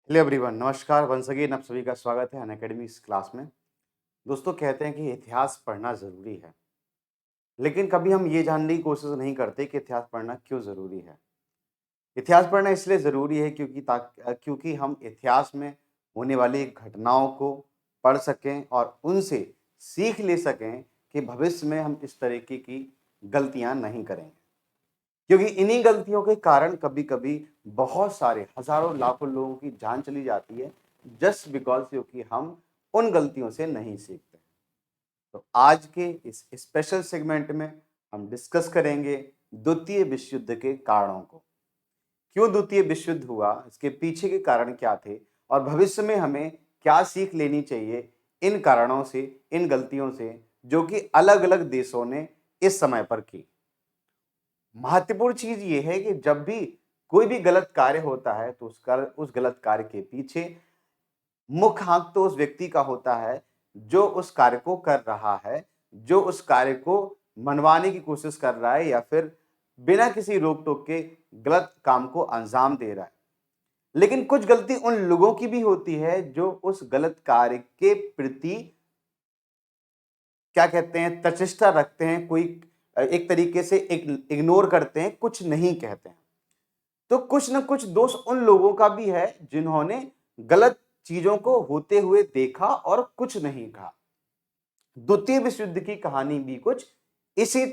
Hello everyone, नमस्कार। Once again आप सभी का स्वागत है अनअकैडमी इस क्लास में। दोस्तों, कहते हैं कि इतिहास पढ़ना ज़रूरी है, लेकिन कभी हम ये जानने की कोशिश नहीं करते कि इतिहास पढ़ना क्यों ज़रूरी है। इतिहास पढ़ना इसलिए ज़रूरी है क्योंकि हम इतिहास में होने वाली घटनाओं को पढ़ सकें और उनसे सीख ले सकें कि भविष्य में हम इस तरीके की गलतियाँ नहीं करेंगे। क्योंकि इन्हीं गलतियों के कारण कभी-कभी बहुत सारे हज़ारों लाखों लोगों की जान चली जाती है, जस्ट बिकॉज़ क्योंकि हम उन गलतियों से नहीं सीखते। तो आज के इस स्पेशल सेगमेंट में हम डिस्कस करेंगे द्वितीय विश्व युद्ध के कारणों को। क्यों द्वितीय विश्व युद्ध हुआ, इसके पीछे के कारण क्या थे और भविष्य में हमें क्या सीख लेनी चाहिए इन कारणों से, इन गलतियों से, जो कि अलग-अलग देशों ने इस समय पर की। महत्वपूर्ण चीज ये है कि जब भी कोई भी गलत कार्य होता है तो उस गलत कार्य के पीछे मुख्य हाथ तो उस व्यक्ति का होता है जो उस कार्य को कर रहा है, जो उस कार्य को मनवाने की कोशिश कर रहा है या फिर बिना किसी रोक टोक के गलत काम को अंजाम दे रहा है। लेकिन कुछ गलती उन लोगों की भी होती है जो उस गलत कार्य के प्रति क्या कहते हैं, तचिष्टा रखते हैं, कोई एक तरीके से इग्नोर करते हैं, कुछ नहीं कहते हैं। तो कुछ न कुछ दोष उन लोगों का भी है जिन्होंने गलत चीजों को होते हुए देखा और कुछ नहीं कहा। द्वितीय विश्व युद्ध की कहानी भी कुछ इसी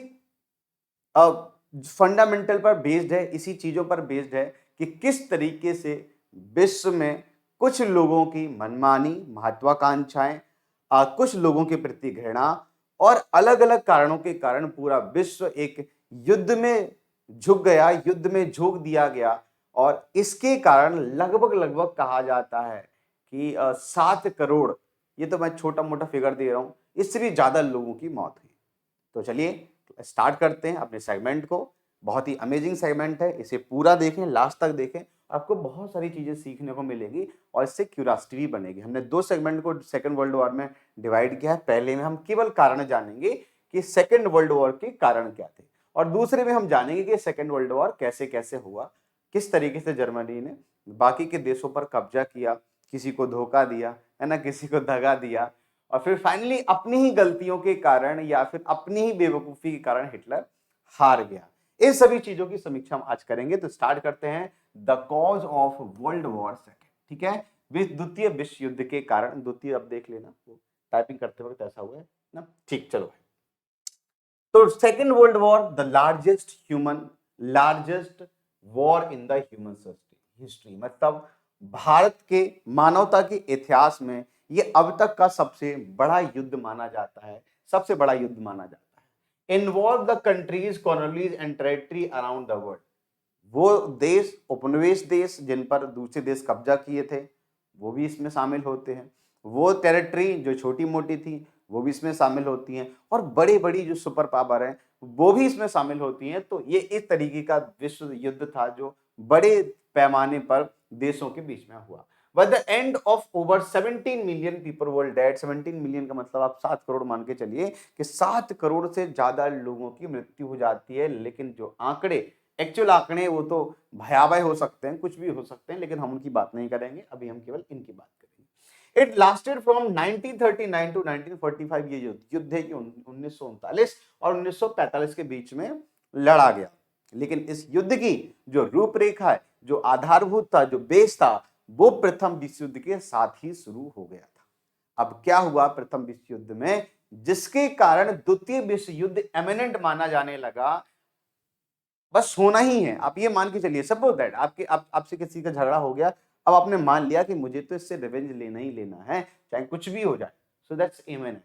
फंडामेंटल पर बेस्ड है, इसी चीजों पर बेस्ड है कि किस तरीके से विश्व में कुछ लोगों की मनमानी, महत्वाकांक्षाएं, कुछ लोगों के प्रति घृणा और अलग-अलग कारणों के कारण पूरा विश्व एक युद्ध में झुक गया, युद्ध में झोंक दिया गया और इसके कारण लगभग-लगभग कहा जाता है कि 7 करोड़, ये तो मैं छोटा-मोटा फिगर दे रहा हूं, इससे भी ज्यादा लोगों की मौत हुई। तो चलिए स्टार्ट करते हैं अपने सेगमेंट को। बहुत ही अमेजिंग सेगमेंट है, इसे पूरा देखें, लास्ट तक देखें, आपको बहुत सारी चीजें सीखने को मिलेगी और इससे क्यूरियोसिटी भी बनेगी। हमने दो सेगमेंट को सेकेंड वर्ल्ड वॉर में डिवाइड किया है। पहले में हम केवल कारण जानेंगे कि सेकेंड वर्ल्ड वॉर के कारण क्या थे और दूसरे में हम जानेंगे कि सेकेंड वर्ल्ड वॉर कैसे कैसे हुआ, किस तरीके से जर्मनी ने बाकी के देशों पर कब्जा किया, किसी को धोखा दिया, है ना, किसी को दगा दिया और फिर फाइनली अपनी ही गलतियों के कारण या फिर अपनी ही बेवकूफी के कारण हिटलर हार गया। इन सभी चीजों की समीक्षा हम आज करेंगे। तो स्टार्ट करते हैं the cause of world war second. ठीक है, द्वितीय विश्व युद्ध के कारण। द्वितीय अब देख लेना, वो टाइपिंग करते वक्त ऐसा हुआ है ना। ठीक, चलो। तो second world war the largest war in the human history, मतलब भारत के मानवता के इतिहास में ये अब तक का सबसे बड़ा युद्ध माना जाता है, सबसे बड़ा युद्ध माना जाता है। Involve the countries, colonies and territory around the world. वो देश, उपनिवेश देश जिन पर दूसरे देश कब्जा किए थे, वो भी इसमें शामिल होते हैं। वो टेरिटरी जो छोटी मोटी थी वो भी इसमें शामिल होती हैं और बड़ी बड़ी जो सुपर पावर हैं वो भी इसमें शामिल होती हैं। तो ये इस तरीके का विश्व युद्ध था जो बड़े पैमाने पर देशों के बीच में हुआ। By the end of over 17 million people were dead, 17 million का मतलब आप 7 करोड़ मान के चलिए कि 7 करोड़ से ज्यादा लोगों की मृत्यु हो जाती है। लेकिन जो आंकड़े, एक्चुअल आंकड़े, वो तो भयावह हो सकते हैं, कुछ भी हो सकते हैं, लेकिन हम उनकी बात नहीं करेंगे, अभी हम केवल इनकी बात करेंगे। It lasted from 1939 to 1945। ये युद्ध है कि 1939 और 1945 के बीच में लड़ा गया। लेकिन इस युद्ध की जो रूपरेखा है, जो आधारभूत था, जो बेस था, वो प्रथम विश्व युद्ध के साथ ही शुरू हो गया था। अब क्या हुआ प्रथम विश्व युद्ध में, जिसके कारण द्वितीय विश्व युद्ध एमिनेंट माना जाने लगा, बस होना ही है। आप ये मान के चलिए, सपोज दैट आपसे किसी का झगड़ा हो गया, अब आपने मान लिया कि मुझे तो इससे रिवेंज लेना ही लेना है, चाहे कुछ भी हो जाए। So that's imminent.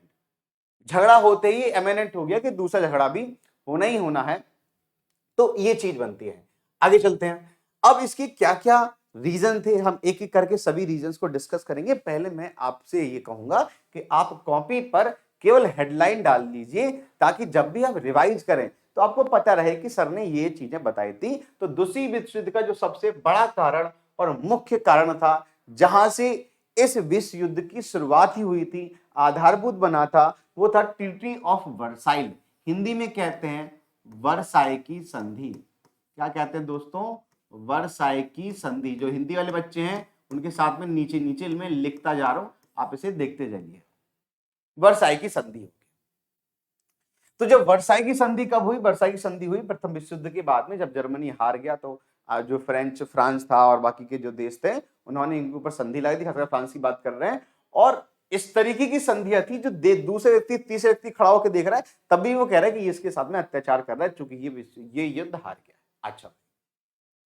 झगड़ा होते ही इमिनेंट हो गया कि दूसरा झगड़ा भी होना ही होना है। तो ये चीज बनती है। आगे चलते हैं। अब इसके क्या क्या रीजन थे, हम एक एक करके सभी रीजंस को डिस्कस करेंगे। पहले मैं आपसे ये कहूंगा कि आप कॉपी पर केवल हेडलाइन डाल लीजिए ताकि जब भी आप रिवाइज करें तो आपको पता रहे कि सर ने ये चीजें बताई थी। तो दूसरी विश्व युद्ध का जो सबसे बड़ा कारण और मुख्य कारण था, जहां से इस विश्व युद्ध की शुरुआत ही हुई थी, आधारभूत बना था, वो था ट्रीटी ऑफ वर्साइल। हिंदी में कहते हैं वर्साई की संधि। क्या कहते हैं दोस्तों? वर्साई की संधि। जो हिंदी वाले बच्चे हैं उनके साथ में नीचे नीचे मैं लिखता जा रहा हूं, आप इसे देखते जाइए। वर्साई की संधि होगी। तो जब वर्साई की संधि कब हुई? वर्साई की संधि हुई प्रथम विश्व युद्ध के बाद में, जब जर्मनी हार गया तो जो फ्रांस था और बाकी के जो देश थे उन्होंने इनके ऊपर संधि लाई थी, खासकर फ्रांस की बात कर रहे हैं। और इस तरीके की संधियां थी जो दूसरे व्यक्ति तीसरे व्यक्ति खड़ा होकर देख रहा है, तब भी वो कह रहा है कि ये इसके साथ में अत्याचार कर रहा है, चूंकि ये युद्ध हार गया। अच्छा,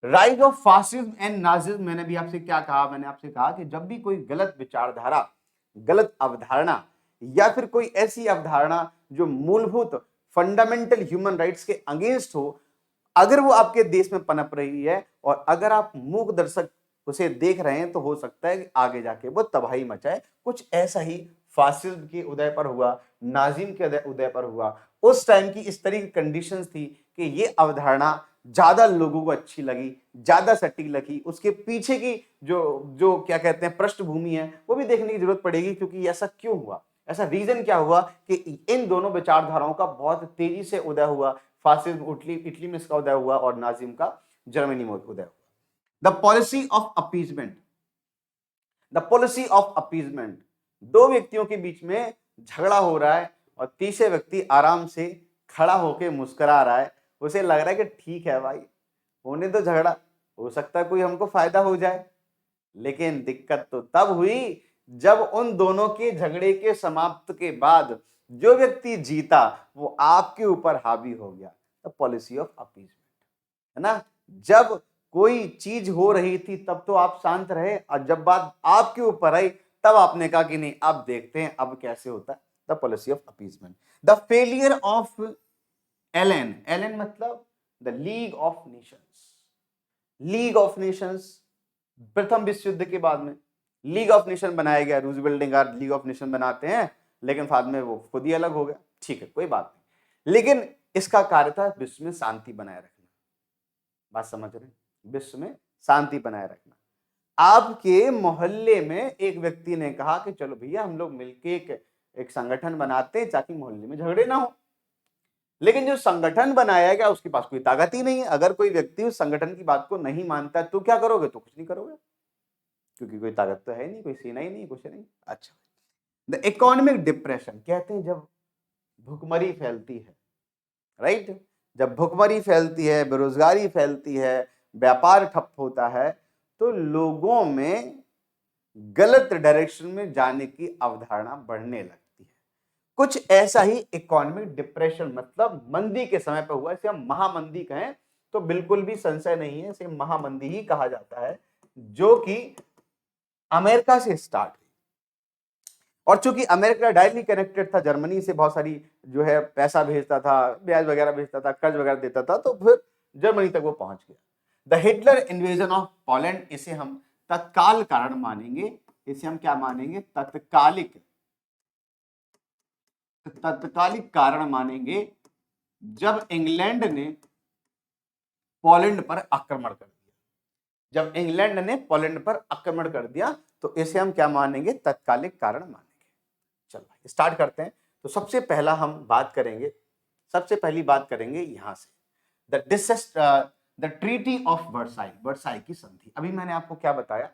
rise of fascism and Nazism, मैंने भी आपसे क्या कहा? मैंने आपसे कहा कि जब भी कोई गलत विचारधारा, गलत अवधारणा या फिर कोई ऐसी अवधारणा जो मूलभूत फंडामेंटल ह्यूमन राइट्स के अगेंस्ट हो, अगर वो आपके देश में पनप रही है और अगर आप मूक दर्शक उसे देख रहे हैं, तो हो सकता है कि आगे जाके वो तबाही मचाए। कुछ ऐसा ही फासिज्म के उदय पर हुआ, नाजिम के उदय पर हुआ। उस टाइम की इस तरह की कंडीशंस थी कि ये अवधारणा ज्यादा लोगों को अच्छी लगी, ज्यादा सटीक लगी। उसके पीछे की जो जो क्या कहते हैं पृष्ठभूमि है, वो भी देखने की जरूरत पड़ेगी, क्योंकि ऐसा क्यों हुआ, ऐसा रीजन क्या हुआ कि इन दोनों विचारधाराओं का बहुत तेजी से उदय हुआ। फासिज्म इटली में इसका उदय हुआ और नाजिम का जर्मनी में उदय हुआ। The policy of appeasement, the policy of appeasement, दो व्यक्तियों के बीच में झगड़ा हो रहा है और तीसरे व्यक्ति आराम से खड़ा होकर मुस्कुरा रहा है। उसे लग रहा है कि ठीक है भाई, होने तो झगड़ा, हो सकता है कोई हमको फायदा हो जाए। लेकिन दिक्कत तो तब हुई जब उन दोनों के झगड़े के समाप्त के बाद जो व्यक्ति जीता वो आपके ऊपर हावी हो गया। द पॉलिसी ऑफ अपीजमेंट, है ना? जब कोई चीज हो रही थी तब तो आप शांत रहे, और जब बात आपके ऊपर आई तब आपने कहा कि नहीं, अब देखते हैं अब कैसे होता है। The policy of appeasement. The failure of LON, LON मतलब the League of Nations. League of Nations प्रथम विश्व युद्ध के बाद में लीग ऑफ नेशन बनाया गया। रूजवेल्ट ने कहा लीग ऑफ नेशन बनाते हैं, लेकिन बाद में वो खुद ही अलग हो गया। ठीक है, कोई बात नहीं, लेकिन इसका कार्य था विश्व में शांति बनाए रखना। बात समझ रहे हैं? विश्व में शांति बनाए रखना। आपके मोहल्ले में एक व्यक्ति ने कहा कि चलो भैया हम लोग मिलके एक संगठन बनाते हैं ताकि मोहल्ले में झगड़े ना हो। लेकिन जो संगठन बनाया गया उसके पास कोई ताकत ही नहीं है। अगर कोई व्यक्ति उस संगठन की बात को नहीं मानता तो क्या करोगे? तो कुछ नहीं करोगे, क्योंकि कोई ताकत तो है नहीं, कोई सेना ही नहीं, कुछ नहीं। अच्छा, द इकोनॉमिक डिप्रेशन, कहते हैं जब भुखमरी फैलती है, राइट, जब भुखमरी फैलती है, बेरोजगारी फैलती है, व्यापार ठप होता है, तो लोगों में गलत डायरेक्शन में जाने की अवधारणा बढ़ने लगती है। कुछ ऐसा ही इकोनॉमिक डिप्रेशन मतलब मंदी के समय पर हुआ। इसे हम महामंदी कहें तो बिल्कुल भी संशय नहीं है, इसे महामंदी ही कहा जाता है, जो कि अमेरिका से स्टार्ट हुई। और चूंकि अमेरिका डायरेक्टली कनेक्टेड था जर्मनी से, बहुत सारी जो है पैसा भेजता था, ब्याज वगैरह भेजता था, कर्ज वगैरह देता था, तो फिर जर्मनी तक वो पहुंच गया। The Hitler invasion of Poland, इसे हम तत्काल कारण मानेंगे। इसे हम क्या मानेंगे? तत्कालिक कारण मानेंगे, जब इंग्लैंड ने पोलैंड पर आक्रमण कर दिया। जब इंग्लैंड ने पोलैंड पर आक्रमण कर दिया तो इसे हम क्या मानेंगे? तत्कालिक कारण मानेंगे। चलो स्टार्ट करते हैं। तो सबसे पहला हम बात करेंगे, सबसे पहली बात करेंगे यहां से the treaty of Versailles, Versailles की संधि। अभी मैंने आपको क्या बताया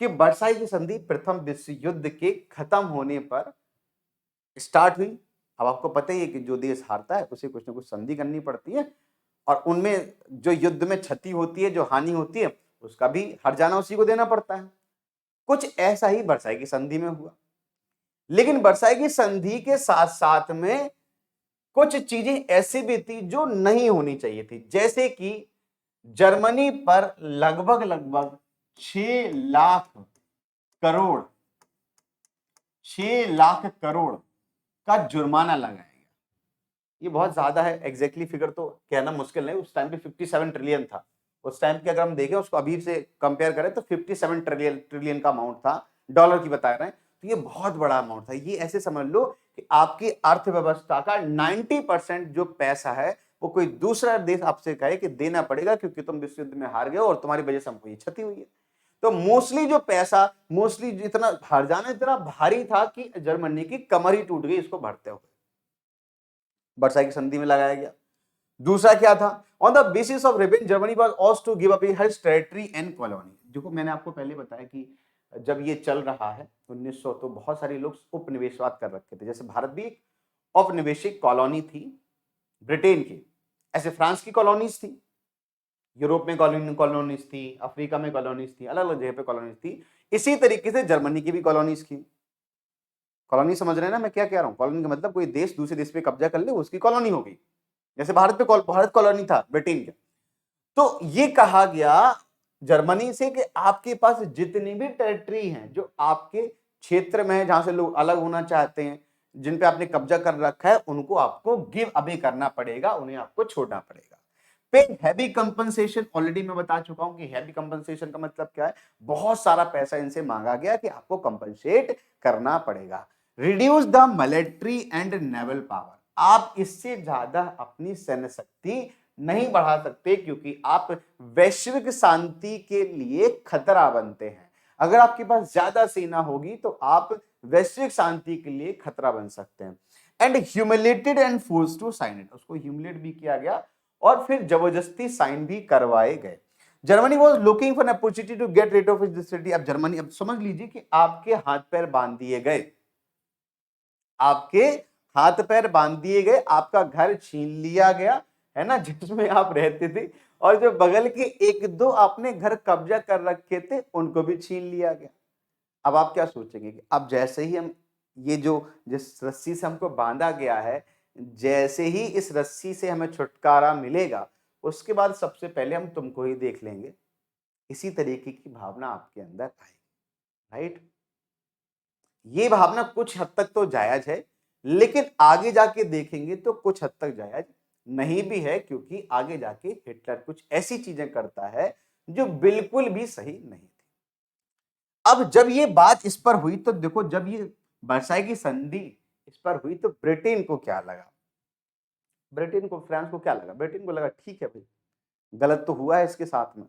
कि वर्साई की संधि प्रथम विश्व युद्ध के खत्म होने पर स्टार्ट हुई। अब आपको पता ही है कि जो देश हारता है उसे कुछ ना कुछ संधि करनी पड़ती है, और उनमें जो युद्ध में क्षति होती है, जो हानि होती है, उसका भी हर जाना उसी को देना पड़ता है। कुछ ऐसा ही वर्साई की संधि में हुआ। लेकिन वर्साई की संधि के साथ साथ में कुछ चीजें ऐसी भी थी जो नहीं होनी चाहिए थी, जैसे कि जर्मनी पर लगभग लगभग 6 लाख करोड़ 6 लाख करोड़ का जुर्माना लगाया गया। ये बहुत ज्यादा है, एग्जैक्टली फिगर तो कहना मुश्किल नहीं। उस टाइम पे 57 ट्रिलियन था। उस टाइम के अगर हम देखें उसको अभी से कंपेयर करें तो 57 ट्रिलियन का अमाउंट था, डॉलर की बता रहे हैं। तो ये बहुत बड़ा अमाउंट था। ये ऐसे समझ लो कि आपकी अर्थव्यवस्था का 90% जो पैसा है वो कोई दूसरा देश आपसे कहे कि देना पड़ेगा, क्योंकि तुम विश्व युद्ध में हार गए और तुम्हारी वजह से हमको ये क्षति हुई है। तो मोस्टली जो पैसा, मोस्टली जितना हार जाना इतना भारी था कि जर्मनी की कमर ही टूट गई इसको भरते हुए। वर्साई की संधि में लगाया गया। दूसरा क्या था? On the basis of revenge Germany was asked to give up his territory and colony. देखो मैंने आपको पहले बताया कि जब ये चल रहा है 1900, तो बहुत सारे लोग उपनिवेशवाद कर रखे थे। जैसे भारत भी एक औपनिवेशिक कॉलोनी थी ब्रिटेन की, ऐसे फ्रांस की कॉलोनीज थी, यूरोप में कॉलोनीज थी, अफ्रीका में कॉलोनीज थी, अलग अलग जगह पे कॉलोनीज थी। इसी तरीके से जर्मनी की भी कॉलोनीज थी। कॉलोनी समझ रहे हैं ना मैं क्या कह रहा हूं? कॉलोनी का मतलब कोई देश दूसरे देश पे कब्जा कर ले, उसकी कॉलोनी हो गई। जैसे भारत पे भारत कॉलोनी था ब्रिटेन के। तो ये कहा गया जर्मनी से कि आपके पास जितनी भी टेरिटरी हैं जो आपके क्षेत्र में है, जहां से लोग अलग होना चाहते हैं, जिन पे आपने कब्जा कर रखा है, उनको आपको गिव अवे करना पड़ेगा, उन्हें आपको छोड़ना पड़ेगा। पे हैवी कंपनसेशन, ऑलरेडी मैं बता चुका हूं कि हैवी कंपनसेशन का मतलब क्या है। बहुत सारा पैसा इनसे मांगा गया कि आपको कंपनसेट करना पड़ेगा। Reduce the military and naval power, आप इससे ज्यादा अपनी सैन्य शक्ति नहीं बढ़ा सकते, क्योंकि आप वैश्विक शांति के लिए खतरा बनते हैं। अगर आपके पास ज्यादा सेना होगी तो आप वैश्विक शांति के लिए खतरा बन सकते हैं। And humiliated and force to sign it, उसको ह्यूमिलेट भी किया गया और फिर जबरदस्ती साइन भी करवाए गए। Germany was looking for opportunity to get rid of this city. अब जर्मनी, अब समझ लीजिए कि आपके हाथ पैर बांध दिए गए, आपके हाथ पैर बांध दिए गए, आपका घर छीन लिया गया है ना, जिसमें आप रहते थे, और जो बगल के एक दो आपने घर कब्जा कर रखे थे उनको भी छीन लिया गया। अब आप क्या सोचेंगे कि अब जैसे ही हम ये जो जिस रस्सी से हमको बांधा गया है, जैसे ही इस रस्सी से हमें छुटकारा मिलेगा, उसके बाद सबसे पहले हम तुमको ही देख लेंगे। इसी तरीके की भावना आपके अंदर आएगी, राइट? ये भावना कुछ हद तक तो जायज है, लेकिन आगे जाके देखेंगे तो कुछ हद तक जायज नहीं भी है, क्योंकि आगे जाके हिटलर कुछ ऐसी चीजें करता है जो बिल्कुल भी सही नहीं थी। अब जब ये बात इस पर हुई तो देखो, जब ये वर्साई की संधि इस पर हुई तो ब्रिटेन को क्या लगा? ब्रिटेन को, फ्रांस को क्या लगा? ब्रिटेन को लगा ठीक है भाई, गलत तो हुआ है इसके साथ में,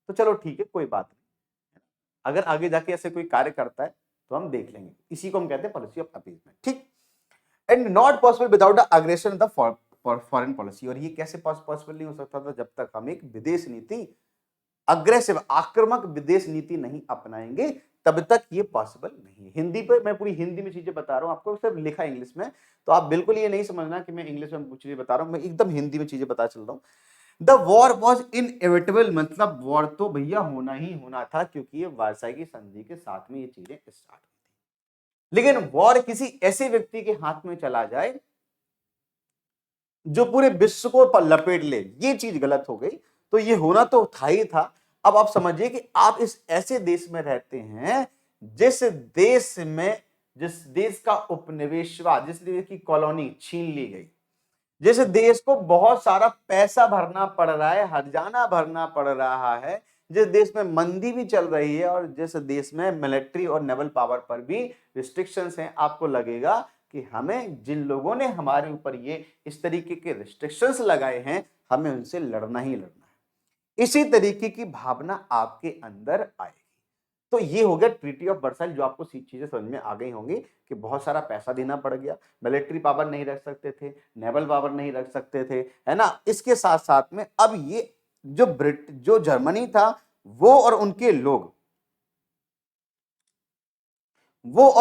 तो चलो ठीक है, कोई बात नहीं, अगर आगे जाके ऐसे कोई कार्य करता है तो हम देख लेंगे। इसी को हम कहते हैं पॉलिसी ऑफ अपीसमेंट, ठीक। And not possible without the aggression the foreign policy, और ये कैसे पॉसिबल नहीं हो सकता था जब तक हम एक विदेश नीति, अग्रेसिव आक्रामक विदेश नीति नहीं अपनाएंगे, तब तक ये पॉसिबल नहीं है। हिंदी पे मैं पूरी हिंदी में चीजें बता रहा हूं आपको, सिर्फ लिखा इंग्लिश में, तो आप बिल्कुल ये नहीं समझना कि मैं इंग्लिश में कुछ चीजें बता रहा हूं, मैं एकदम हिंदी में चीजें बता चल रहा हूं। द वॉर वॉज इनएविटेबल, मतलब वॉर तो भैया होना ही होना था, क्योंकि ये वार्साई की संधि के साथ में ये चीजें स्टार्ट हुई थी। लेकिन वॉर किसी ऐसे व्यक्ति के हाथ में चला जाए जो पूरे विश्व को लपेट ले, ये चीज गलत हो गई। तो ये होना तो था ही था। अब आप समझिए कि आप इस ऐसे देश में रहते हैं जिस देश का उपनिवेशवाद, जिस देश की कॉलोनी छीन ली गई, जिस देश को बहुत सारा पैसा भरना पड़ रहा है, हर्जाना भरना पड़ रहा है, जिस देश में मंदी भी चल रही है, और जिस देश में मिलिट्री और नेवल पावर पर भी रिस्ट्रिक्शंस हैं, आपको लगेगा कि हमें, जिन लोगों ने हमारे ऊपर ये इस तरीके के रिस्ट्रिक्शंस लगाए हैं, हमें उनसे लड़ना ही लड़ना है। इसी तरीके की भावना आपके अंदर आएगी। तो ये हो गया ट्रीटी ऑफ वर्साइल, जो आपको चीजें समझ में आ गई होंगी कि बहुत सारा पैसा देना पड़ गया, मिलिट्री पावर नहीं रख सकते थे, नेवल पावर नहीं रख सकते थे, है ना। इसके साथ साथ में अब ये जो जर्मनी था, वो और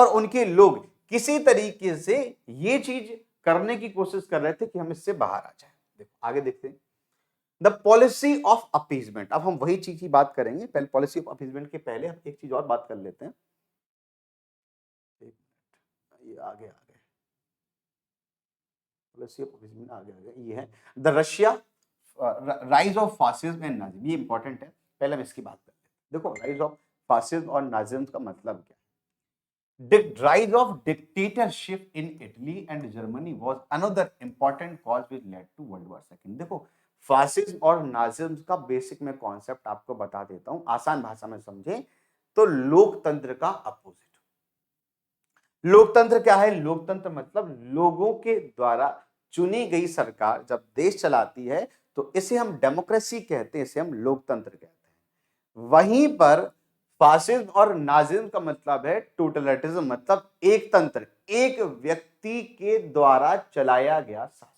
उनके लोग किसी तरीके से ये चीज करने की कोशिश कर रहे थे कि हम इससे बाहर आ जाए। देखो आगे देखते हैं, द पॉलिसी ऑफ अपीजमेंट। अब हम वही चीज की बात करेंगे, पहले पॉलिसी ऑफ अपीजमेंट के पहले हम एक चीज और बात कर लेते हैं। एक मिनट, ये आगे पॉलिसी ऑफ अपीजमेंट आगे ये है the Russia rise of fascism and Nazism. ये इंपॉर्टेंट है, पहले हम इसकी बात कर लेते हैं। देखो राइज ऑफ फासिज्म और नाजिज्म का मतलब क्या है? The rise of dictatorship in Italy and Germany was another important cause which led to World War II। देखो फासिज्म और नाजिज्म का बेसिक मैं कॉन्सेप्ट आपको बता देता हूं, आसान भाषा में समझे तो लोकतंत्र का अपोजिट। लोकतंत्र क्या है? लोकतंत्र मतलब लोगों के द्वारा चुनी गई सरकार जब देश चलाती है तो इसे हम डेमोक्रेसी कहते हैं, इसे हम लोकतंत्र कहते हैं। वहीं पर फासिज्म और नाजिज्म का मतलब है टोटलिटरिज्म, मतलब एक तंत्र, एक व्यक्ति के द्वारा चलाया गया शासन।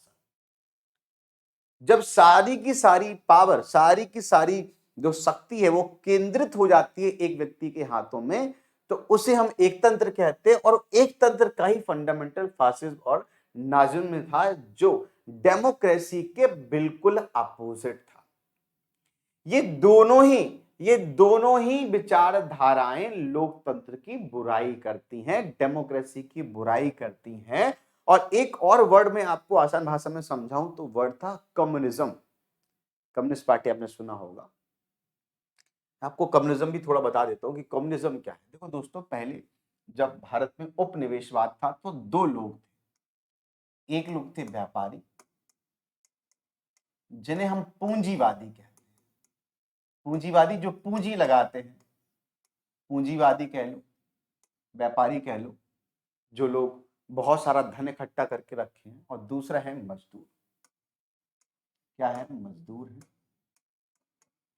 जब सारी की सारी पावर, सारी की सारी जो शक्ति है वो केंद्रित हो जाती है एक व्यक्ति के हाथों में, तो उसे हम एकतंत्र कहते हैं। और एकतंत्र का ही फंडामेंटल फासिज्म और नाजिज्म था, जो डेमोक्रेसी के बिल्कुल अपोजिट था। ये दोनों ही विचारधाराएं लोकतंत्र की बुराई करती हैं, डेमोक्रेसी की बुराई करती हैं। और एक और वर्ड में आपको आसान भाषा में समझाऊं तो वर्ड था कम्युनिज्म। कम्युनिस्ट पार्टी आपने सुना होगा। आपको कम्युनिज्म भी थोड़ा बता देता हूं कि कम्युनिज्म क्या है। देखो दोस्तों, पहले जब भारत में उपनिवेशवाद था तो दो लोग थे। एक लोग थे व्यापारी, जिन्हें हम पूंजीवादी कहते हैं। पूंजीवादी जो पूंजी लगाते हैं, पूंजीवादी कह लो, व्यापारी कह लो, जो लोग बहुत सारा धन इकट्ठा करके रखे हैं। और दूसरा है मजदूर। क्या है? मजदूर है,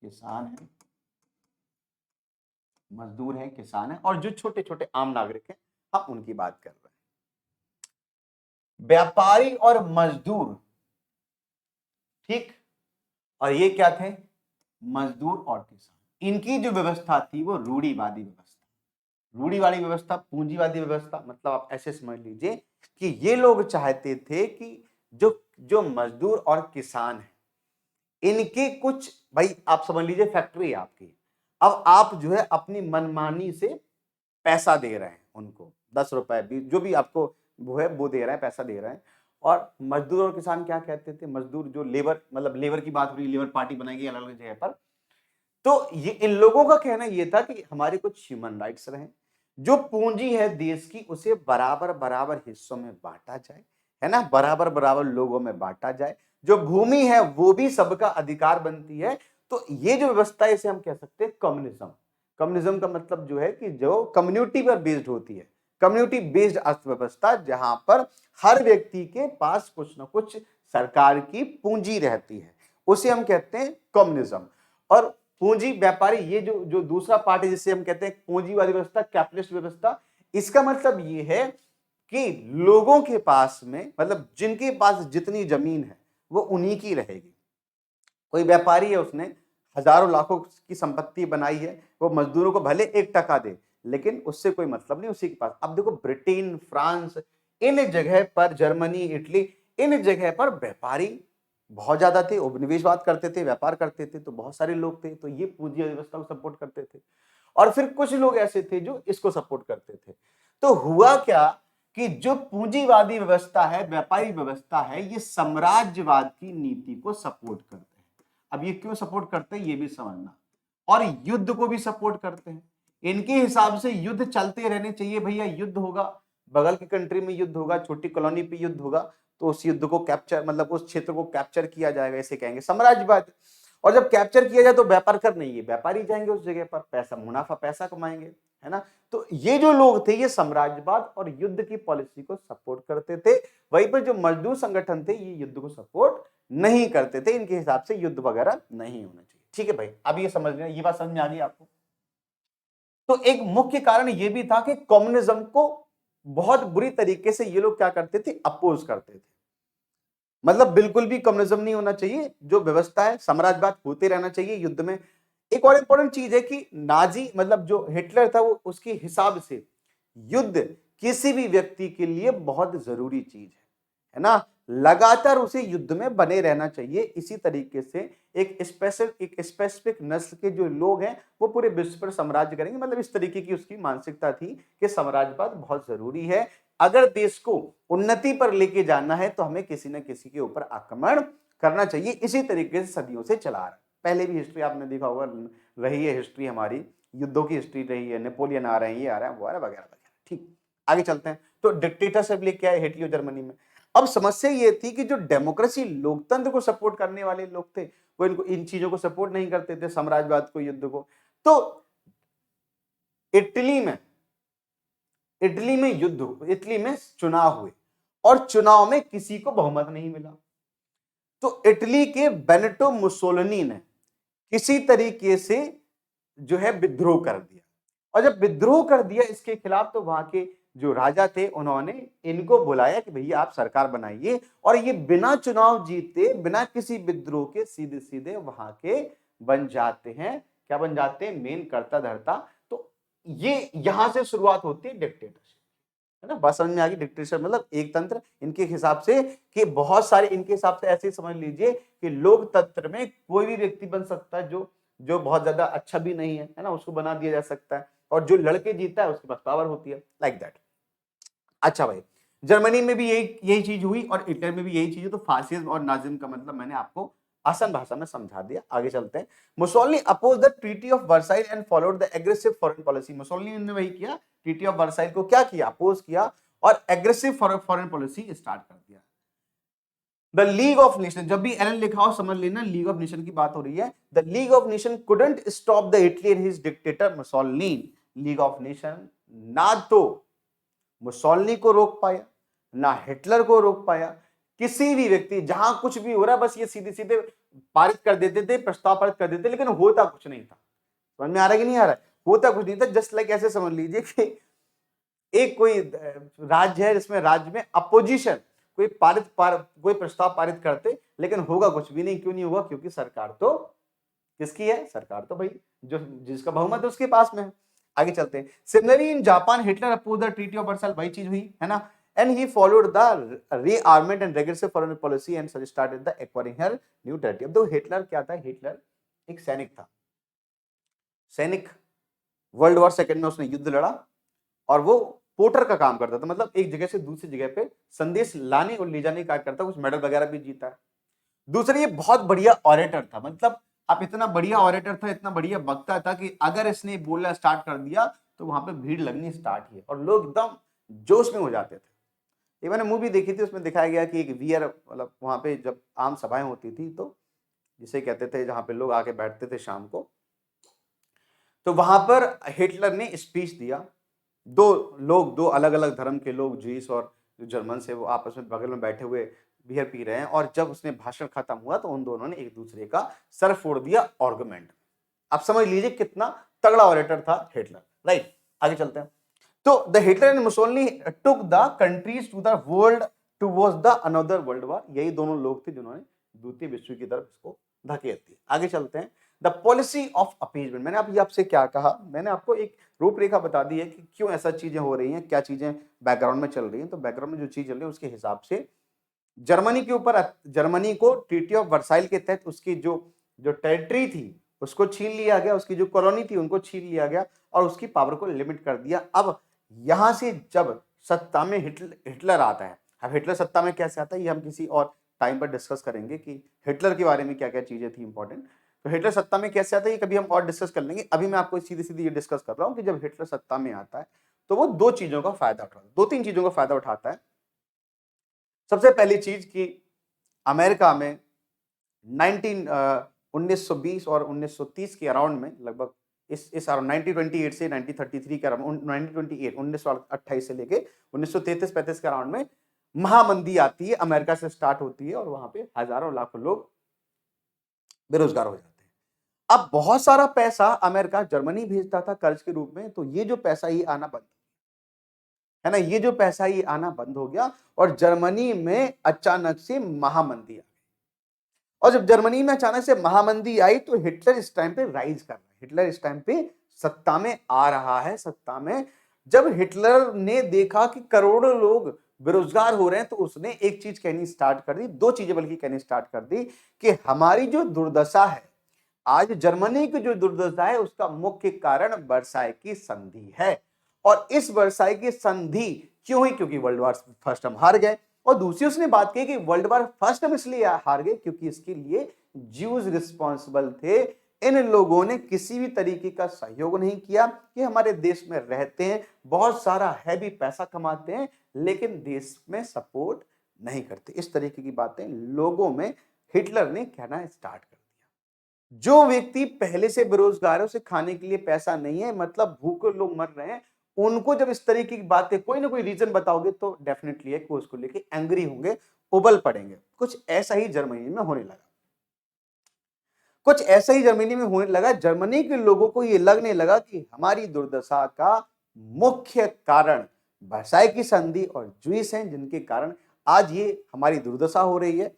किसान है, मजदूर है, किसान है, और जो छोटे छोटे आम नागरिक हैं, हम उनकी बात कर रहे हैं। व्यापारी और मजदूर, ठीक। और ये क्या थे? मजदूर और किसान। इनकी जो व्यवस्था थी वो रूढ़िवादी व्यवस्था। रूढ़िवादी व्यवस्था, पूंजीवादी व्यवस्था, मतलब आप ऐसे समझ लीजिए कि ये लोग चाहते थे कि जो जो मजदूर और किसान है, इनके कुछ, भाई आप समझ लीजिए फैक्ट्री है आपकी, अब आप जो है अपनी मनमानी से पैसा दे रहे हैं उनको, 10 रुपए 20, जो भी आपको वो है वो दे रहे हैं, पैसा दे रहे हैं। और मजदूर और किसान क्या कहते थे? मजदूर जो लेबर, मतलब लेबर की बात हो रही, लेबर पार्टी बनाएगी अलग अलग जगह पर। तो ये इन लोगों का कहना ये था कि हमारे कुछ ह्यूमन राइट्स रहे, जो पूंजी है देश की उसे बराबर बराबर हिस्सों में बांटा जाए, है ना, बराबर बराबर लोगों में बांटा जाए। जो भूमि है वो भी सबका अधिकार बनती है। तो ये जो व्यवस्था है इसे हम कह सकते हैं कम्युनिज्म। कम्युनिज्म का मतलब जो है कि जो कम्युनिटी पर बेस्ड होती है, कम्युनिटी बेस्ड अर्थव्यवस्था, जहां पर हर व्यक्ति के पास कुछ ना कुछ सरकार की पूंजी रहती है, उसे हम कहते हैं कम्युनिज्म। और पूंजी व्यापारी, ये जो जो दूसरा पार्ट है जिसे हम कहते हैं पूंजीवादी व्यवस्था, कैपिटलिस्ट व्यवस्था, इसका मतलब ये है कि लोगों के पास में, मतलब जिनके पास जितनी जमीन है वो उन्हीं की रहेगी। कोई व्यापारी है, उसने हजारों लाखों की संपत्ति बनाई है, वो मजदूरों को भले 1 टका दे, लेकिन उससे कोई मतलब नहीं उसी के पास। अब देखो ब्रिटेन, फ्रांस, इन जगह पर, जर्मनी, इटली, इन जगह पर व्यापारी बहुत ज्यादा थे, उपनिवेशवाद करते थे, व्यापार करते थे, तो बहुत सारे लोग थे, तो ये पूंजी व्यवस्था को सपोर्ट करते थे। और फिर कुछ लोग ऐसे थे जो इसको सपोर्ट करते थे। तो हुआ क्या कि जो पूंजीवादी व्यवस्था है, व्यापारी व्यवस्था है, ये साम्राज्यवाद की नीति को सपोर्ट करते हैं। अब ये क्यों सपोर्ट करते हैं ये भी समझना। और युद्ध को भी सपोर्ट करते हैं। इनके हिसाब से युद्ध चलते रहने चाहिए भैया। युद्ध होगा, बगल की कंट्री में युद्ध होगा, छोटी कॉलोनी पे युद्ध होगा, तो उस युद्ध को कैप्चर, मतलब उस क्षेत्र को कैप्चर किया जाएगा, ऐसे कहेंगे साम्राज्यवाद। और जब कैप्चर किया जाए तो व्यापार करने ये व्यापारी जाएंगे उस जगह पर, पैसा, मुनाफा पैसा कमाएंगे, है ना। तो ये जो लोग थे ये साम्राज्यवाद और युद्ध की पॉलिसी को सपोर्ट करते थे। वहीं पर जो मजदूर संगठन थे ये युद्ध को सपोर्ट नहीं करते थे। इनके हिसाब से युद्ध वगैरह नहीं होना चाहिए। ठीक है भाई, अब ये समझ लेना, ये बात समझ में आ गई आपको। तो एक मुख्य कारण ये भी था कि कम्युनिज्म को बहुत बुरी तरीके से ये लोग क्या करते थे? अपोज करते थे। मतलब बिल्कुल भी कम्युनिज्म नहीं होना चाहिए, जो व्यवस्था है साम्राज्यवाद होते रहना चाहिए युद्ध में। एक और इंपॉर्टेंट चीज है कि नाजी, मतलब जो हिटलर था, वो उसके हिसाब से युद्ध किसी भी व्यक्ति के लिए बहुत जरूरी चीज है ना। लगातार उसे युद्ध में बने रहना चाहिए। इसी तरीके से एक स्पेसिफिक नस्ल के जो लोग हैं वो पूरे विश्व पर साम्राज्य करेंगे, मतलब इस तरीके की उसकी मानसिकता थी कि साम्राज्यवाद बहुत जरूरी है। अगर देश को उन्नति पर लेके जाना है तो हमें किसी न किसी के ऊपर आक्रमण करना चाहिए। इसी तरीके से सदियों से चला रहा है। पहले भी हिस्ट्री आपने देखा होगा, रही है हिस्ट्री हमारी, युद्धों की हिस्ट्री रही है, नेपोलियन आ रहे हैं, ये आ रहा है, वो आ रहा है, वगैरह वगैरह। ठीक, आगे चलते हैं। तो डिक्टेटरशिप लेके आए हिटलर जर्मनी में। अब समस्या ये थी कि जो डेमोक्रेसी, लोकतंत्र को सपोर्ट करने वाले लोग थे, वो इनको, इन चीजों को सपोर्ट नहीं करते थे, साम्राज्यवाद को, युद्ध को। तो इटली में युद्ध, इटली में चुनाव हुए और चुनाव में किसी को बहुमत नहीं मिला। तो इटली के बेनिटो मुसोलिनी ने किसी तरीके से जो है विद्रोह कर दिया। और जब विद्रोह कर दिया इसके खिलाफ, तो वहां के जो राजा थे उन्होंने इनको बुलाया कि भैया आप सरकार बनाइए। और ये बिना चुनाव जीते, बिना किसी विद्रोह के सीधे सीधे वहां के बन जाते हैं। क्या बन जाते हैं? मेन कर्ता धर्ता। तो ये यहां से शुरुआत होती है डिक्टेटरशिप, है ना। बात समझ में आ गई? डिक्टेटरशिप मतलब एक तंत्र इनके हिसाब से, कि बहुत सारे इनके हिसाब से ऐसे ही समझ लीजिए कि लोकतंत्र में कोई भी व्यक्ति बन सकता है जो जो बहुत ज्यादा अच्छा भी नहीं है ना, उसको बना दिया जा सकता है, और जो लड़के जीता है उसके पास पावर होती है, लाइक दैट। अच्छा भाई, जर्मनी में भी यही यही चीज हुई और इटली में भी यही चीज है। तो फासिज्म और नाजिज्म का मतलब मैंने आपको आसान भाषा में समझा दिया। आगे चलते हैं। Mussolini oppose the treaty of Versailles and followed the aggressive foreign policy. Mussolini ने वही किया, ट्रीटी ऑफ वर्साइल को क्या किया? अपोज किया और एग्रेसिव फॉरेन पॉलिसी स्टार्ट कर दिया। द लीग ऑफ नेशन, जब भी एलन लिखा हो समझ लेना लीग ऑफ नेशन की बात हो रही है। The League of nation couldn't stop the Italy and his dictator Mussolini. League of nation ना तो मुसोलिनी को रोक पाया, ना हिटलर को रोक पाया। किसी भी व्यक्ति जहां कुछ भी हो रहा है बस ये सीधे सीधे पारित कर देते थे, प्रस्ताव पारित कर देते, लेकिन होता कुछ नहीं था। समझ में आ रहा है कि नहीं आ रहा है? होता कुछ नहीं था। जस्ट लाइक ऐसे समझ लीजिए कि एक कोई राज्य है जिसमें राज्य में अपोजिशन कोई कोई प्रस्ताव पारित करते, लेकिन होगा कुछ भी नहीं। क्यों नहीं होगा? क्योंकि सरकार तो किसकी है? सरकार तो भाई जो जिसका बहुमत है उसके पास में है। आगे चलते हैं। Similarly in Japan Hitler oppose the treaty of Versailles, वही चीज हुई है ना। And he followed the rearmament and regressive foreign policy and started the acquiring her new territory. अब देखो हिटलर क्या था? हिटलर एक सैनिक था। सैनिक, वर्ल्ड वॉर सेकंड में उसने युद्ध लड़ा और वो पोर्टर का काम करता था, मतलब एक जगह से दूसरी जगह पे संदेश लाने और ले जाने का कार्य करता, कुछ मेडल वगैरह भी जीता है। दूसरा ये बहुत बढ़िया ऑरेटर था, मतलब आप इतना बढ़िया ऑरेटर था, इतना बढ़िया वक्ता था कि अगर इसने बोलना स्टार्ट कर दिया तो वहां पे भीड़ लगनी स्टार्ट ही है और लोग एकदम जोश में हो जाते थे। ये मैंने मूवी देखी थी, उसमें दिखाया गया कि एक वीर, मतलब वहां पे जब आम सभाएं होती थी तो जिसे कहते थे जहां पे लोग आके बैठते थे शाम को, तो वहां पर हिटलर ने स्पीच दिया। दो अलग अलग धर्म के लोग, ज्यूस और जो जर्मन से, वो आपस में बगल में बैठे हुए बियर पी रहे हैं, और जब उसने भाषण खत्म हुआ तो उन दोनों ने एक दूसरे का सर फोड़ दिया आर्गुमेंट। आप समझ लीजिए कितना तगड़ा ऑरेटर था हिटलर, राइट। आगे चलते हैं। तो the Hitler and Mussolini took the countries to the world towards the another world war. यही दोनों लोग थे जिन्होंने द्वितीय विश्व की तरफ इसको धकेल दिया। आगे चलते हैं। द पॉलिसी ऑफ अपीजमेंट, मैंने अभी आपसे क्या कहा? मैंने आपको एक रूपरेखा बता दी है कि क्यों ऐसा चीजें हो रही हैं, क्या चीजें बैकग्राउंड में चल रही हैं। तो बैकग्राउंड में जो चीज चल रही है उसके हिसाब से जर्मनी के ऊपर, जर्मनी को ट्रीटी ऑफ वर्साइल के तहत उसकी जो जो टेरिटरी थी उसको छीन लिया गया, उसकी जो कॉलोनी थी उनको छीन लिया गया और उसकी पावर को लिमिट कर दिया। अब यहां से जब सत्ता में हिटलर आता है, अब हिटलर सत्ता में कैसे आता है ये हम किसी और टाइम पर डिस्कस करेंगे कि हिटलर के बारे में क्या क्या चीजें थी इंपॉर्टेंट। तो हिटलर सत्ता में कैसे आता है ये कभी हम और डिस्कस कर लेंगे। अभी मैं आपको सीधी सीधी ये डिस्कस कर रहा हूं कि जब हिटलर सत्ता में आता है तो वो दो चीजों का फायदा उठाता है, दो तीन चीजों का फायदा उठाता है। सबसे पहली चीज कि अमेरिका में 1920 और 1930 के अराउंड में, लगभग इस अराउंड 1928 से 1933 के अराउंड, 1928 1928 से लेके 1933-35 के अराउंड में महामंदी आती है, अमेरिका से स्टार्ट होती है और वहां पे हजारों लाखों लोग बेरोजगार हो जाते हैं। अब बहुत सारा पैसा अमेरिका जर्मनी भेजता था कर्ज के रूप में, तो ये जो पैसा ये आना बंद है ना, ये जो पैसा ये आना बंद हो गया और जर्मनी में अचानक से महामंदी आ गई। और जब जर्मनी में अचानक से महामंदी आई तो हिटलर इस टाइम पे राइज कर रहा है, हिटलर इस टाइम पे सत्ता में आ रहा है। सत्ता में जब हिटलर ने देखा कि करोड़ों लोग बेरोजगार हो रहे हैं तो उसने एक चीज कहनी स्टार्ट कर दी, दो चीजें बल्कि कहनी स्टार्ट कर दी कि हमारी जो दुर्दशा है, आज जर्मनी की जो दुर्दशा है उसका मुख्य कारण वर्साई की संधि है। और इस वर्साई की संधि क्यों हुई? क्योंकि वर्ल्ड वॉर फर्स्ट हम हार गए। और दूसरी उसने बात की कि वर्ल्ड वॉर फर्स्ट हम इसलिए हार गए क्योंकि इसके लिए ज्यूज रिस्पॉन्सिबल थे। इन लोगों ने किसी भी तरीके का सहयोग नहीं किया कि हमारे देश में रहते हैं, बहुत सारा हैवी पैसा कमाते हैं, लेकिन देश में सपोर्ट नहीं करते। इस तरीके की बातें लोगों में हिटलर ने कहना स्टार्ट कर दिया। जो व्यक्ति पहले से बेरोजगार है, उसे खाने के लिए पैसा नहीं है, मतलब भूखे लोग मर रहे हैं, उनको जब इस तरीके की बातें कोई ना कोई रीजन बताओगे तो डेफिनेटली है कि उसको लेके एंग्री होंगे, उबल पड़ेंगे। कुछ ऐसा ही जर्मनी में होने लगा, कुछ ऐसा ही जर्मनी में होने लगा। जर्मनी के लोगों को यह लगने लगा कि हमारी दुर्दशा का मुख्य कारण वर्साई की संधि और ज्यूस हैं, जिनके कारण आज ये हमारी दुर्दशा हो रही है।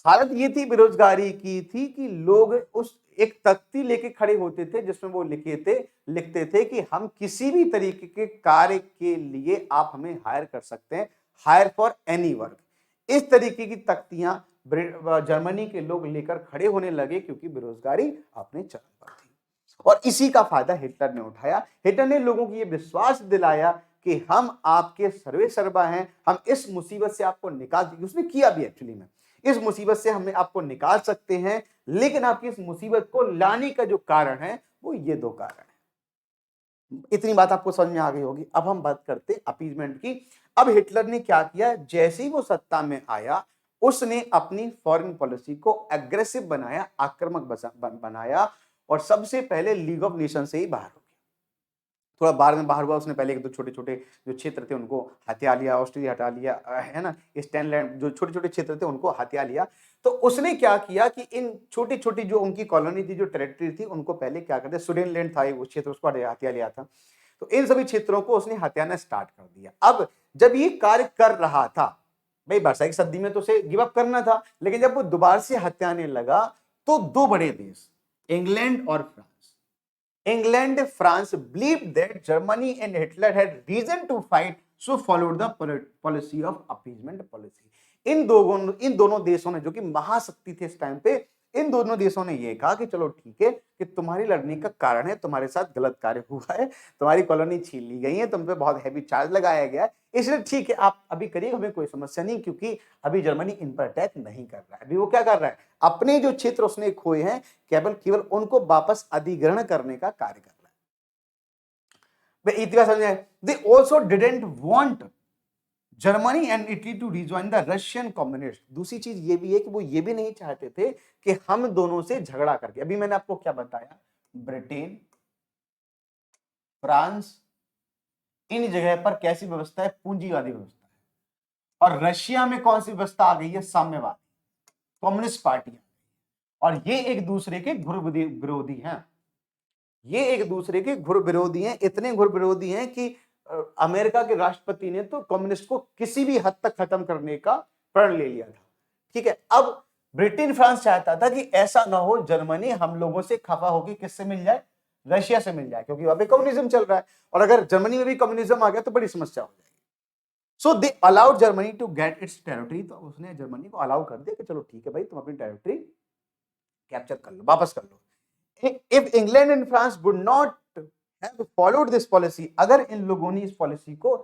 हालत ये थी बेरोजगारी की थी कि लोग उस एक तख्ती लेके खड़े होते थे जिसमें वो लिखते थे कि हम किसी भी तरीके के कार्य के लिए आप हमें हायर कर सकते हैं, हायर फॉर एनी वर्क। इस तरीके की तख्तियां जर्मनी के लोग लेकर खड़े होने लगे क्योंकि बेरोजगारी अपने चरम पर थी। और इसी का फायदा हिटलर ने उठाया। हिटलर ने लोगों को यह विश्वास दिलाया कि हम आपके सर्वे सर्वा हैं, हम इस मुसीबत से आपको निकाल, उसने किया भी एक्चुअली में, इस मुसीबत से हमें आपको निकाल सकते हैं, लेकिन आपकी इस मुसीबत को लाने का जो कारण है वो ये दो कारण है। इतनी बात आपको समझ में आ गई होगी। अब हम बात करते हैं अपीजमेंट की। अब हिटलर ने क्या किया, जैसे ही वो सत्ता में आया उसने अपनी फॉरेन पॉलिसी को एग्रेसिव बनाया, आक्रामक बनाया, और सबसे पहले लीग ऑफ नेशन से ही बाहर हो गया। थोड़ा बाद में बाहर हुआ, उसने पहले एक दो छोटे छोटे जो क्षेत्र थे उनको हत्या लिया, ऑस्ट्रेलिया हटा लिया, है ना, स्टैनलैंड, जो छोटे छोटे क्षेत्र थे उनको हत्या लिया। तो उसने क्या किया कि इन छोटी छोटी जो उनकी कॉलोनी थी, जो टेरिटरी थी, उनको पहले क्या करते, सुडेनलैंड था वो क्षेत्र, उसको हत्या लिया था। तो इन सभी क्षेत्रों को उसने हत्याना स्टार्ट कर दिया। अब जब ये कार्य कर रहा था, भाई वर्षा की सदी में तो उसे गिव अप करना था, लेकिन जब वो दोबारा से हत्याने लगा तो दो बड़े देश, इंग्लैंड और France, England, France believed that Germany and Hitler had reason to fight, so followed the policy of appeasement policy. इन दोनों देशों ने, जो कि महाशक्ति थे इस टाइम पे, इन दोनों देशों ने ये कहा कि चलो ठीक है कि तुम्हारी लड़ने का कारण है, तुम्हारे साथ गलत कार्य हुआ है, तुम्हारी कॉलोनी छीन ली गई है, तुम पे बहुत हैवी चार्ज लगाया गया है, इसलिए ठीक है आप अभी करिए, हमें कोई समस्या नहीं, क्योंकि अभी जर्मनी इन पर अटैक नहीं कर रहा है। अभी वो क्या कर रहा है, अपने जो क्षेत्र उसने खोए हैं केवल उनको वापस अधिग्रहण करने का कार्य कर रहा है। इतनी बात समझ आए। They also didn't want Germany and Italy to rejoin the Russian communist. दूसरी चीज ये भी है कि वो ये भी नहीं चाहते थे कि हम दोनों से झगड़ा करके, अभी मैंने आपको क्या बताया, ब्रिटेन, फ्रांस, इन जगह पर कैसी व्यवस्था है, पूंजीवादी व्यवस्था है, और रशिया में कौन सी व्यवस्था आ गई है, साम्यवादी, कम्युनिस्ट पार्टियां, और ये एक दूसरे के घुर विरोधी हैं। ये एक दूसरे के घुर विरोधी हैं, इतने घुर विरोधी हैं कि अमेरिका के राष्ट्रपति ने तो कम्युनिस्ट को किसी भी हद तक खत्म करने का प्रण ले लिया था। ठीक है, अब ब्रिटेन फ्रांस चाहता था कि ऐसा ना हो, जर्मनी हम लोगों से खफा होगी, किससे मिल जाए, रशिया से मिल जाए, क्योंकि वहां पे कम्युनिज्म चल रहा है, और अगर जर्मनी में भी कम्युनिज्म आ गया तो बड़ी समस्या हो जाएगी। So they allowed Germany to get its territory. तो उसने जर्मनी को अलाउ कर दिया कि चलो ठीक है भाई, तुम अपनी टेरिटरी कैप्चर कर लो, वापस कर लो। If England and France would not have followed this policy, अगर इन लोगों ने इस पॉलिसी को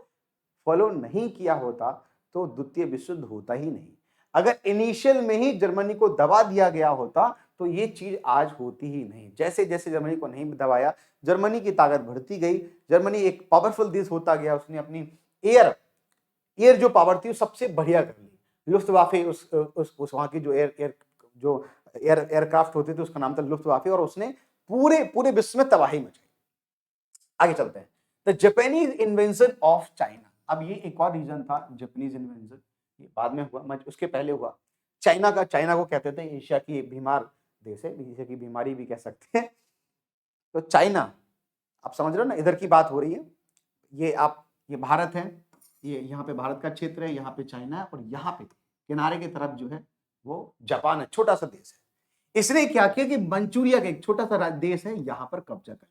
फॉलो नहीं किया होता तो द्वितीय विश्व युद्ध होता ही नहीं। अगर इनिशियल में ही जर्मनी को दबा दिया गया होता तो ये चीज आज होती ही नहीं। जैसे जैसे जर्मनी को नहीं दबाया, जर्मनी की ताकत बढ़ती गई, जर्मनी एक पावरफुल देश होता गया, उसने अपनी एयर जो पावर थी वो सबसे बढ़िया कर ली। लुफ्तवाफे, उस वहां की जो एयरक्राफ्ट होते थे उसका नाम था लुफ्तवाफे, और उसने पूरे विश्व में तबाही मचाई। आगे चलते हैं, the Japanese invention of China. अब ये एक और रीजन था, जापानीज इन्वेंशन, ये बाद में हुआ, उसके पहले हुआ। चाइना को कहते थे एशिया की बीमार देश है, एशिया की बीमारी भी कह सकते हैं। तो चाइना, आप समझ रहे हो ना, इधर की बात हो रही है, ये भारत है, ये यहाँ पे भारत का क्षेत्र है, यहाँ पे चाइना है, और यहाँ पे किनारे की तरफ जो है वो जापान है, छोटा सा देश है। इसने क्या किया कि मंचूरिया का एक छोटा सा देश है, यहां पर कब्जा कर लिया,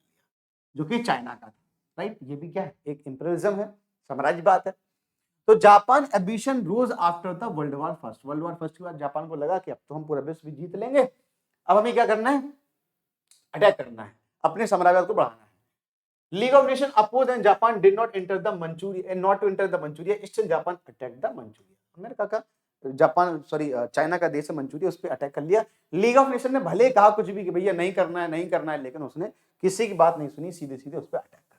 जो कि चाइना का था, राइट। ये भी क्या है, एक इंपीरियलिज्म है, साम्राज्यवाद है। तो Japan ambition rose after the world war first. World war first के बाद जापान को लगा कि अब तो हम पूरा विश्व जीत लेंगे, अब हमें क्या करना है, अटैक करना है, अपने साम्राज्यवाद को बढ़ाना है। League of Nation oppose and Japan did not enter the Manchuria, not to enter the Manchuria, still Japan attack the Manchuria. America का चाइना का देश है मंचूरिया, उस पर अटैक कर लिया। लीग ऑफ नेशन ने भले कहा कुछ भी कि भैया नहीं करना है, लेकिन उसने किसी की बात नहीं सुनी, सीधे सीधे उस पर अटैक कर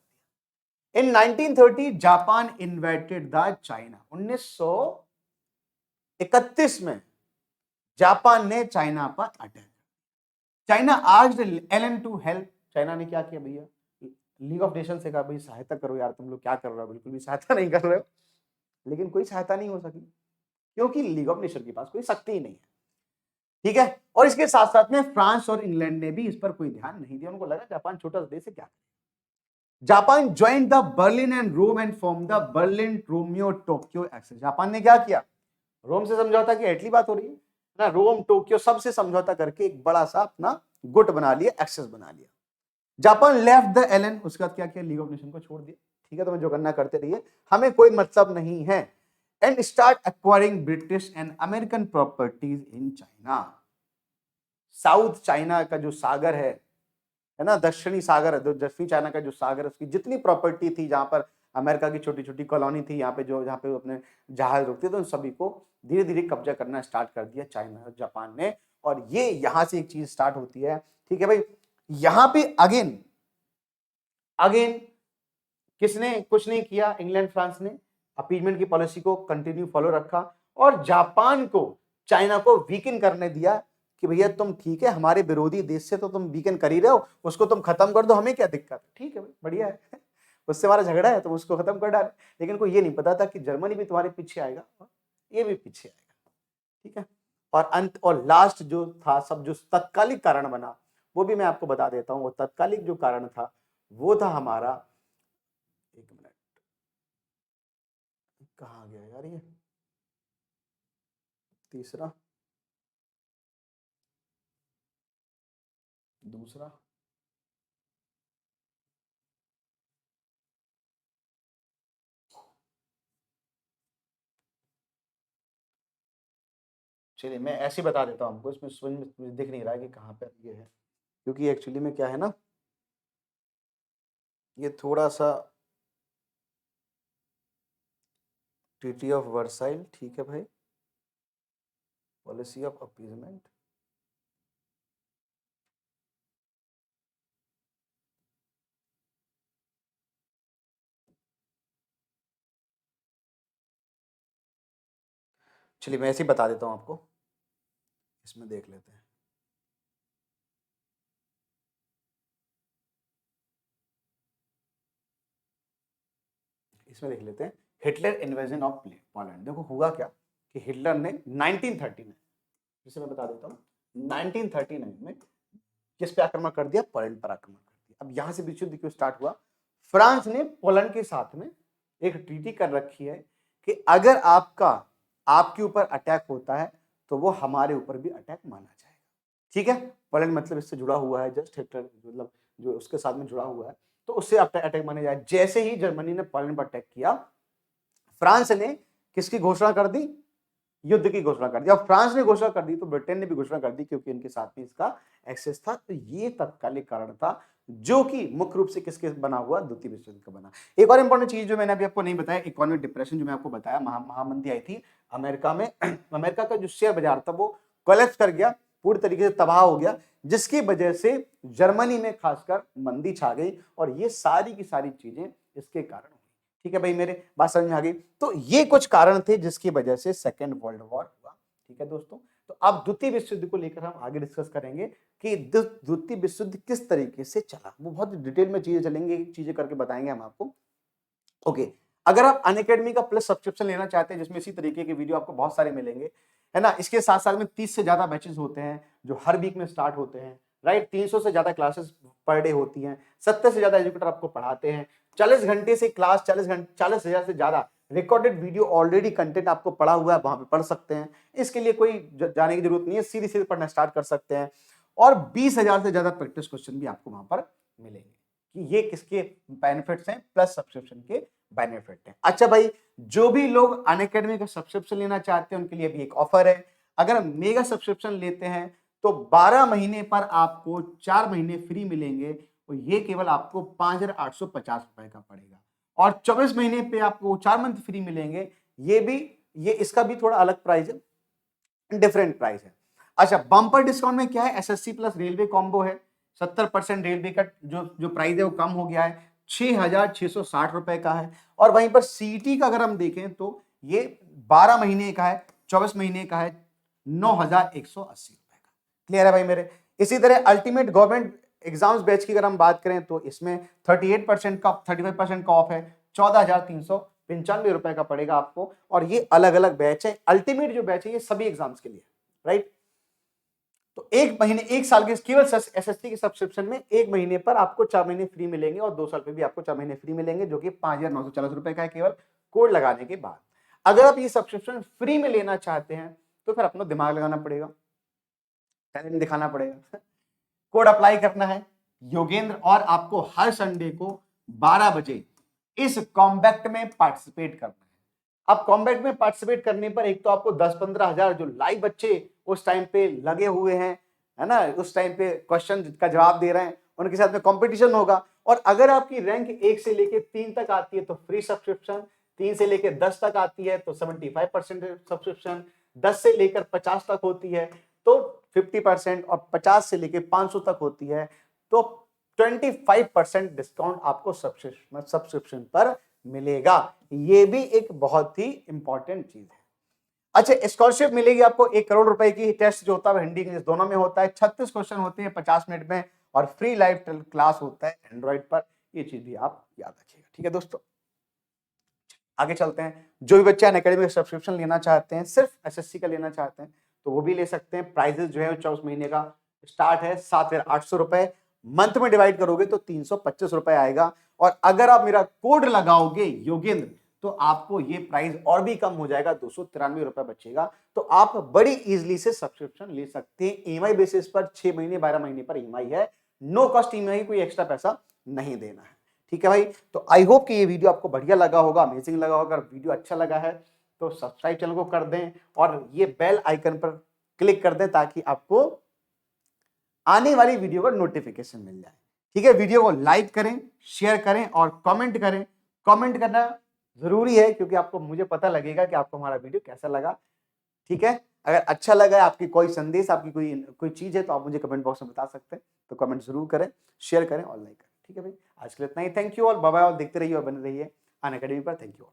दिया। In 1930 Japan invaded the China. 1931 में जापान ने चाइना पर attack. China asked Allen to help. China ने क्या किया भैया, लीग ऑफ नेशन से कहा भाई सहायता करो यार, तुम लोग क्या कर रहे हो, बिल्कुल भी सहायता नहीं कर रहे हो। लेकिन कोई सहायता नहीं हो सकी, क्योंकि लीग ऑफ नेशन के पास कोई शक्ति ही नहीं है। ठीक है, और इसके साथ साथ में फ्रांस और इंग्लैंड ने भी इस पर कोई ध्यान नहीं दिया, उनको लगा जापान छोटा सा देश है, क्या करें। Japan joined the Berlin and Rome and form the Berlin Romeo Tokyo axis. Japan ने क्या किया, रोम से समझौता किया, इटली बात हो रही है ना, रोम टोक्यो सबसे समझौता करके एक बड़ा सा अपना गुट बना लिया, एक्सेस बना लिया। जापान लेफ्ट द एलन, उसके बाद क्या किया, लीग ऑफ नेशन को छोड़ दिया। ठीक है, तो मैं जो करना करते रहिए, हमें कोई मतलब नहीं है। And start acquiring British and American properties in China. South China का जो सागर है ना, दक्षिणी सागर है, दक्षिणी चाइना का जो सागर है, उसकी जितनी प्रॉपर्टी थी, जहां पर अमेरिका की छोटी छोटी कॉलोनी थी, यहाँ पे जो जहाँ पे अपने जहाज रुकते थे, उन सभी को धीरे धीरे कब्जा करना स्टार्ट कर दिया चाइना और जापान ने। और ये यहां से एक चीज स्टार्ट होती है। ठीक है भाई, यहां पे अगेन अगेन किसने कुछ नहीं किया, इंग्लैंड फ्रांस ने अपीजमेंट की पॉलिसी को कंटिन्यू फॉलो रखा और जापान को, चाइना को वीकन करने दिया कि भैया तुम ठीक है, हमारे विरोधी देश से तो तुम वीकन कर ही रहे हो, उसको तुम खत्म कर दो, हमें क्या दिक्कत है, ठीक है भाई, बढ़िया है उससे हमारा झगड़ा है, तुम उसको खत्म कर डाले। लेकिन कोई ये नहीं पता था कि जर्मनी भी तुम्हारे पीछे आएगा, ये भी पीछे आएगा। ठीक है, और अंत और लास्ट जो था सब, जो तत्कालिक कारण बना, वो भी मैं आपको बता देता हूं। वो तत्कालिक जो कारण था वो था हमारा, एक मिनट, कहा गया यार ये तीसरा, दूसरा, चलिए मैं ऐसे ही बता देता हूँ आपको, इसमें समझ में मुझे दिख नहीं रहा है कि कहाँ पे ये है, क्योंकि एक्चुअली में क्या है ना, ये थोड़ा सा ट्रीटी ऑफ वर्साइल, ठीक है भाई, पॉलिसी ऑफ अपीजमेंट, चलिए मैं ऐसे ही बता देता हूँ आपको, इसमें देख लेते हैं। इसमें देख लेते हैं, हिटलर इन्वेजन ऑफ पोलैंड। देखो हुआ क्या कि हिटलर ने 1939, जिसे मैं बता देता हूँ, 1939 में किस पे आक्रमण कर दिया, पोलैंड पर आक्रमण कर दिया। अब यहां से विश्व युद्ध क्यों स्टार्ट हुआ, फ्रांस ने पोलैंड के साथ में एक ट्रीटी कर रखी है कि अगर आपके ऊपर अटैक होता है तो वो हमारे ऊपर भी अटैक माना जाएगा। ठीक है, पोलैंड मतलब इससे जुड़ा हुआ है, जस्ट हिटलर मतलब जो उसके साथ में जुड़ा हुआ है, तो उससे अटैक माना जाए। जैसे ही जर्मनी ने पोलैंड पर अटैक किया, फ्रांस ने किसकी घोषणा कर दी, युद्ध की घोषणा कर दी। अब फ्रांस ने घोषणा कर दी तो ब्रिटेन ने भी घोषणा कर दी, क्योंकि इनके साथ में इसका एक्सेस था। तो ये तत्कालिक कारण था, जो कि मुख्य रूप से किसके बना हुआ, द्वितीय विश्व युद्ध का बना। एक और इंपॉर्टेंट चीज जो मैंने अभी आपको नहीं बताया, इकोनॉमिक डिप्रेशन जो मैं आपको बताया, महामंदी आई थी अमेरिका में अमेरिका का जो शेयर बाजार था वो कोलैप्स कर गया, पूरी तरीके से तबाह हो गया, जिसकी वजह से जर्मनी में खासकर मंदी छा गई। और ये सारी की सारी चीजें इसके कारण। ठीक है भाई, मेरे बात समझ में आ गई। तो ये कुछ कारण थे जिसकी वजह से सेकेंड वर्ल्ड वॉर हुआ। ठीक है दोस्तों, तो अब द्वितीय विश्व युद्ध को लेकर हम आगे डिस्कस करेंगे कि द्वितीय विश्व युद्ध किस तरीके से चला, वो बहुत डिटेल में चीजें चलेंगे, चीजें करके बताएंगे हम आपको। ओके, अगर आप अनअकैडमी का प्लस सब्सक्रिप्शन लेना चाहते हैं, जिसमें इसी तरीके के वीडियो आपको बहुत सारे मिलेंगे, है ना, इसके साथ साथ में 30 से ज्यादा बैचेस होते हैं जो हर वीक में स्टार्ट होते हैं, राइट, 300 से ज्यादा क्लासेस पर डे होती हैं, 70 से ज्यादा एजुकेटर आपको पढ़ाते हैं, 40 घंटे से क्लास, 40,000 से ज्यादा रिकॉर्डेड वीडियो ऑलरेडी कंटेंट आपको पढ़ा हुआ है, वहां पे पढ़ सकते हैं। इसके लिए कोई जाने की जरूरत नहीं है, सीधे सीधे पढ़ना स्टार्ट कर सकते हैं। और 20,000 से ज्यादा प्रैक्टिस क्वेश्चन भी आपको वहां पर मिलेंगे। कि ये किसके बेनिफिट्स हैं, प्लस सब्सक्रिप्शन के बेनिफिट है। अच्छा भाई, जो भी लोग अनअकैडमी का सब्सक्रिप्शन लेना चाहते हैं उनके लिए भी एक ऑफर है। अगर मेगा सब्सक्रिप्शन लेते हैं तो 12 महीने पर आपको 4 महीने फ्री मिलेंगे, और ये केवल आपको 5,850 रुपए का पड़ेगा। और 24 महीने पे आपको 4 मंथ फ्री मिलेंगे, ये इसका भी थोड़ा अलग प्राइस है, डिफरेंट प्राइस है। अच्छा, बम्पर डिस्काउंट में क्या है, एसएससी प्लस रेलवे कॉम्बो है, 70% रेलवे का जो प्राइस है वो कम हो गया है, 6,660 रुपए का है। और वहीं पर सीटी का अगर हम देखें तो ये 12 महीने का है, 24 महीने का है, 9,180 रुपए का। क्लियर है भाई मेरे। इसी तरह अल्टीमेट गवर्नमेंट एग्जाम्स बैच की अगर हम बात करें तो इसमें 38% का 35% का ऑफ है, 14,395 रुपए का पड़ेगा आपको। और ये अलग अलग बैच है, अल्टीमेट जो बैच है ये सभी एग्जाम्स के लिए, राइट। तो एक महीने, एक साल के केवल एसएससी के सब्सक्रिप्शन में एक महीने पर आपको 4 महीने फ्री मिलेंगे, और 2 साल पे भी आपको 4 महीने फ्री मिलेंगे, जो कि 5,940 रुपए का है केवल कोड लगाने के बाद। अगर आप ये सब्सक्रिप्शन फ्री में लेना चाहते हैं तो फिर अपना दिमाग लगाना पड़ेगा, टैलेंट दिखाना पड़ेगा। कोड अप्लाई करना है योगेंद्र, और आपको हर संडे को 12 बजे इस कॉम्बैक्ट में पार्टिसिपेट करना है। अब कॉम्बैक्ट में पार्टिसिपेट करने पर एक तो आपको 10-15 हजार जो लाइव बच्चे उस टाइम पे लगे हुए हैं, है ना, उस टाइम पे क्वेश्चन का जवाब दे रहे हैं, उनके साथ में कंपटीशन होगा। और अगर आपकी रैंक 1 से लेके 3 तक आती है तो फ्री सब्सक्रिप्शन, 3 से लेके 10 तक आती है तो 75% सब्सक्रिप्शन, 10 से लेकर 50 तक होती है तो 50%, और 50 से लेके 500 तक होती है तो 25% डिस्काउंट आपको सब्सक्रिप्शन पर मिलेगा। ये भी एक बहुत ही इंपॉर्टेंट चीज है। अच्छा, स्कॉलरशिप मिलेगी आपको 1 करोड़ रुपए की। टेस्ट जो होता है हिंदी इंग्लिश दोनों में होता है, 36 क्वेश्चन होते हैं 50 मिनट में, और फ्री लाइव क्लास होता है एंड्रॉइड पर। ये चीज भी आप याद रखिएगा, ठीक है दोस्तों। आगे चलते हैं। जो भी बच्चे अनअकैडमी का सब्सक्रिप्शन लेना चाहते हैं, सिर्फ एसएससी का लेना चाहते हैं, तो वो भी ले सकते हैं। प्राइजेस जो है 24 महीने का स्टार्ट है 7,800 रुपए, मंथ में डिवाइड करोगे तो 325 रुपए आएगा। और अगर आप मेरा कोड लगाओगे योगेंद्र तो आपको ये प्राइस और भी कम हो जाएगा, 293 रुपए बचेगा। तो आप बड़ी इजीली से सब्सक्रिप्शन ले सकते हैं। ईएमआई बेसिस पर 6 महीने 12 महीने पर ईएमआई है, नो कॉस्ट ईएमआई, कोई एक्स्ट्रा पैसा नहीं देना है, ठीक है भाई। तो आई होप कि ये वीडियो आपको बढ़िया लगा होगा, अमेजिंग लगा होगा। अगर वीडियो अच्छा लगा है तो सब्सक्राइब चैनल को कर दें और ये बेल आइकन पर क्लिक कर दें ताकि आपको आने वाली वीडियो का नोटिफिकेशन मिल जाए, ठीक है। वीडियो को लाइक करें, शेयर करें और कमेंट करें। कमेंट करना जरूरी है क्योंकि आपको, मुझे पता लगेगा कि आपको हमारा वीडियो कैसा लगा, ठीक है। अगर अच्छा लगा है, आपकी कोई संदेश, आपकी कोई चीज है तो आप मुझे कमेंट बॉक्स में बता सकते हैं। तो कमेंट जरूर करें, शेयर करें और लाइक करें, ठीक है भाई। आज के लिए इतना ही। Thank you all, bye bye. और देखते रहिए और बने रहिए अनअकैडमी पर। Thank you all.